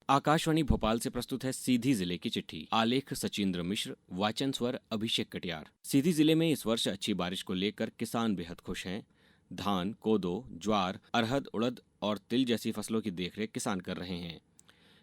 आकाशवाणी भोपाल से प्रस्तुत है सीधी जिले की चिट्ठी। आलेख सचिंद्र मिश्र, वाचन स्वर अभिषेक कटियार। सीधी जिले में इस वर्ष अच्छी बारिश को लेकर किसान बेहद खुश हैं। धान, कोदो, ज्वार, अरहर, उड़द और तिल जैसी फसलों की देखरेख किसान कर रहे हैं।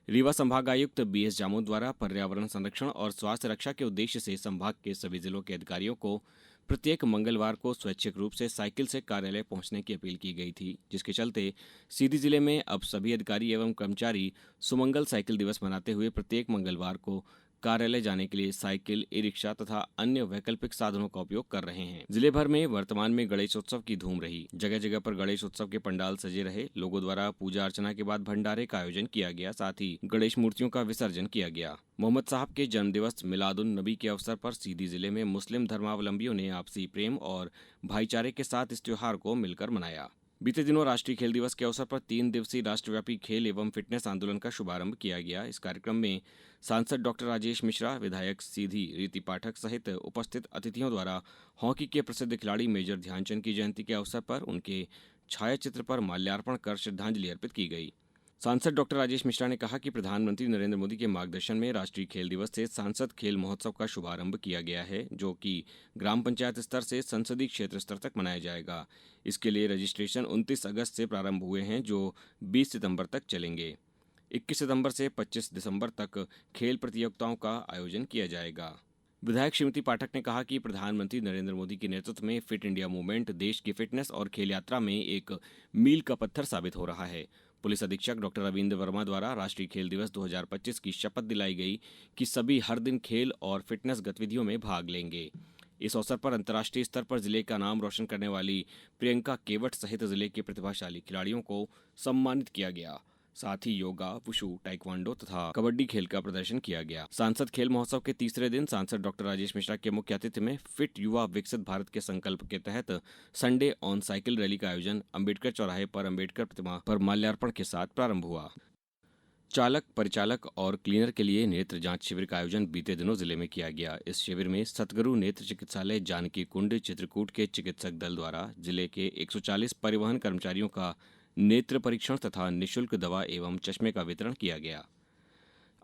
रीवा संभागायुक्त बीएस जामोद द्वारा पर्यावरण संरक्षण और स्वास्थ्य रक्षा के उद्देश्य से संभाग के सभी जिलों के अधिकारियों को प्रत्येक मंगलवार को स्वैच्छिक रूप से साइकिल से कार्यालय पहुंचने की अपील की गई थी, जिसके चलते सीधी जिले में अब सभी अधिकारी एवं कर्मचारी सुमंगल साइकिल दिवस मनाते हुए प्रत्येक मंगलवार को कार्यालय जाने के लिए साइकिल, ई रिक्शा तथा अन्य वैकल्पिक साधनों का उपयोग कर रहे हैं। जिले भर में वर्तमान में गणेश उत्सव की धूम रही। जगह जगह पर गणेश उत्सव के पंडाल सजे रहे। लोगों द्वारा पूजा अर्चना के बाद भंडारे का आयोजन किया गया, साथ ही गणेश मूर्तियों का विसर्जन किया गया। मोहम्मद साहब के जन्मदिवस मिलादुन नबी के अवसर पर सीधी जिले में मुस्लिम धर्मावलंबियों ने आपसी प्रेम और भाईचारे के साथ इस त्योहार को मिलकर मनाया। बीते दिनों राष्ट्रीय खेल दिवस के अवसर पर 3 दिवसीय राष्ट्रव्यापी खेल एवं फिटनेस आंदोलन का शुभारंभ किया गया। इस कार्यक्रम में सांसद डॉक्टर राजेश मिश्रा, विधायक सीधी रीति पाठक सहित उपस्थित अतिथियों द्वारा हॉकी के प्रसिद्ध खिलाड़ी मेजर ध्यानचंद की जयंती के अवसर पर उनके छायाचित्र पर माल्यार्पण कर श्रद्धांजलि अर्पित की गई। सांसद डॉक्टर राजेश मिश्रा ने कहा कि प्रधानमंत्री नरेंद्र मोदी के मार्गदर्शन में राष्ट्रीय खेल दिवस से सांसद खेल महोत्सव का शुभारंभ किया गया है, जो कि ग्राम पंचायत स्तर से संसदीय क्षेत्र स्तर तक मनाया जाएगा। इसके लिए रजिस्ट्रेशन 29 अगस्त से प्रारंभ हुए हैं, जो 20 सितंबर तक चलेंगे। 21 सितंबर से 25 दिसंबर तक खेल प्रतियोगिताओं का आयोजन किया जाएगा। विधायक श्रीमती पाठक ने कहा कि प्रधानमंत्री नरेंद्र मोदी के नेतृत्व में फिट इंडिया मूवमेंट देश की फिटनेस और खेल यात्रा में एक मील का पत्थर साबित हो रहा है। पुलिस अधीक्षक डॉक्टर रविंद्र वर्मा द्वारा राष्ट्रीय खेल दिवस 2025 की शपथ दिलाई गई कि सभी हर दिन खेल और फिटनेस गतिविधियों में भाग लेंगे। इस अवसर पर अंतर्राष्ट्रीय स्तर पर जिले का नाम रोशन करने वाली प्रियंका केवट सहित जिले के प्रतिभाशाली खिलाड़ियों को सम्मानित किया गया। साथ ही योगा, वुशु, ताइक्वांडो तथा कबड्डी खेल का प्रदर्शन किया गया। सांसद खेल महोत्सव के तीसरे दिन सांसद डॉक्टर राजेश मिश्रा के मुख्य आतिथ्य में फिट युवा विकसित भारत के संकल्प के तहत संडे ऑन साइकिल रैली का आयोजन अम्बेडकर चौराहे पर अम्बेडकर प्रतिमा पर माल्यार्पण के साथ प्रारंभ हुआ। चालक, परिचालक और क्लीनर के लिए नेत्र जांच शिविर का आयोजन बीते दिनों जिले में किया गया। इस शिविर में सतगुरु नेत्र चिकित्सालय जानकी कुंड चित्रकूट के चिकित्सक दल द्वारा जिले के 140 परिवहन कर्मचारियों का नेत्र परीक्षण तथा निःशुल्क दवा एवं चश्मे का वितरण किया गया।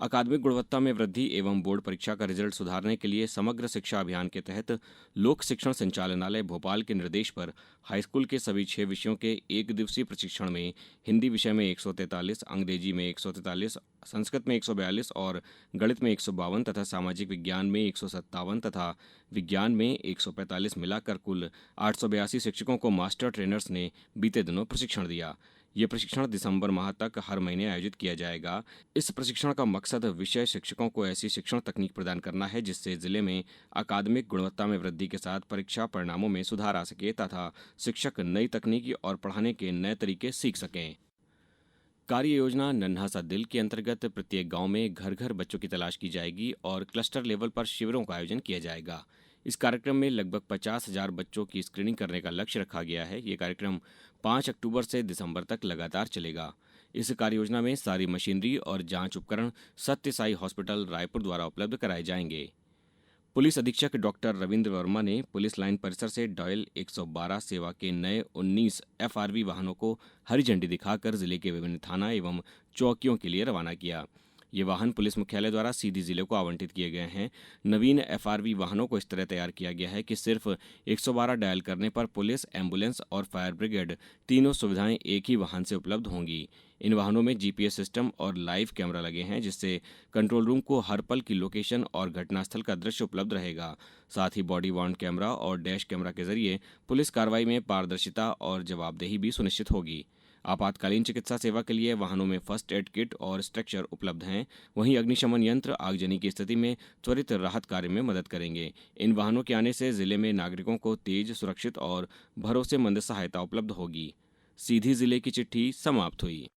अकादमिक गुणवत्ता में वृद्धि एवं बोर्ड परीक्षा का रिजल्ट सुधारने के लिए समग्र शिक्षा अभियान के तहत लोक शिक्षण संचालनालय भोपाल के निर्देश पर हाईस्कूल के सभी 6 विषयों के 1 दिवसीय प्रशिक्षण में हिंदी विषय में 143, अंग्रेजी में 143, संस्कृत में 142 और गणित में 152 तथा सामाजिक विज्ञान में 157 तथा विज्ञान में 145 मिलाकर कुल 882 शिक्षकों को मास्टर ट्रेनर्स ने बीते दिनों प्रशिक्षण दिया। ये प्रशिक्षण दिसंबर माह तक हर महीने आयोजित किया जाएगा। इस प्रशिक्षण का मकसद विषय शिक्षकों को ऐसी शिक्षण तकनीक प्रदान करना है जिससे जिले में अकादमिक गुणवत्ता में वृद्धि के साथ परीक्षा परिणामों में सुधार आ सके तथा शिक्षक नई तकनीकी और पढ़ाने के नए तरीके सीख सकें। कार्य योजना नन्हा सा दिल के अंतर्गत प्रत्येक गांव में घर घर बच्चों की तलाश की जाएगी और क्लस्टर लेवल पर शिविरों का आयोजन किया जाएगा। इस कार्यक्रम में लगभग 50,000 बच्चों की स्क्रीनिंग करने का लक्ष्य रखा गया है। ये कार्यक्रम 5 अक्टूबर से दिसंबर तक लगातार चलेगा। इस कार्य योजना में सारी मशीनरी और जांच उपकरण सत्य साई हॉस्पिटल रायपुर द्वारा उपलब्ध कराए जाएंगे। पुलिस अधीक्षक डॉक्टर रविंद्र वर्मा ने पुलिस लाइन परिसर से डॉयल 112 सेवा के नए 19 एफआरवी वाहनों को हरी झंडी दिखाकर जिले के विभिन्न थाना एवं चौकियों के लिए रवाना किया। ये वाहन पुलिस मुख्यालय द्वारा सीधी जिले को आवंटित किए गए हैं। नवीन एफआरवी वाहनों को इस तरह तैयार किया गया है कि सिर्फ 112 डायल करने पर पुलिस, एम्बुलेंस और फायर ब्रिगेड तीनों सुविधाएं एक ही वाहन से उपलब्ध होंगी। इन वाहनों में जीपीएस सिस्टम और लाइव कैमरा लगे हैं, जिससे कंट्रोल रूम को हर पल की लोकेशन और घटनास्थल का दृश्य उपलब्ध रहेगा। साथ ही बॉडी वार्न कैमरा और डैश कैमरा के जरिए पुलिस कार्रवाई में पारदर्शिता और जवाबदेही भी सुनिश्चित होगी। आपातकालीन चिकित्सा सेवा के लिए वाहनों में फर्स्ट एड किट और स्ट्रक्चर उपलब्ध हैं। वहीं अग्निशमन यंत्र आगजनी की स्थिति में त्वरित राहत कार्य में मदद करेंगे। इन वाहनों के आने से जिले में नागरिकों को तेज, सुरक्षित और भरोसेमंद सहायता उपलब्ध होगी। सीधी जिले की चिट्ठी समाप्त हुई।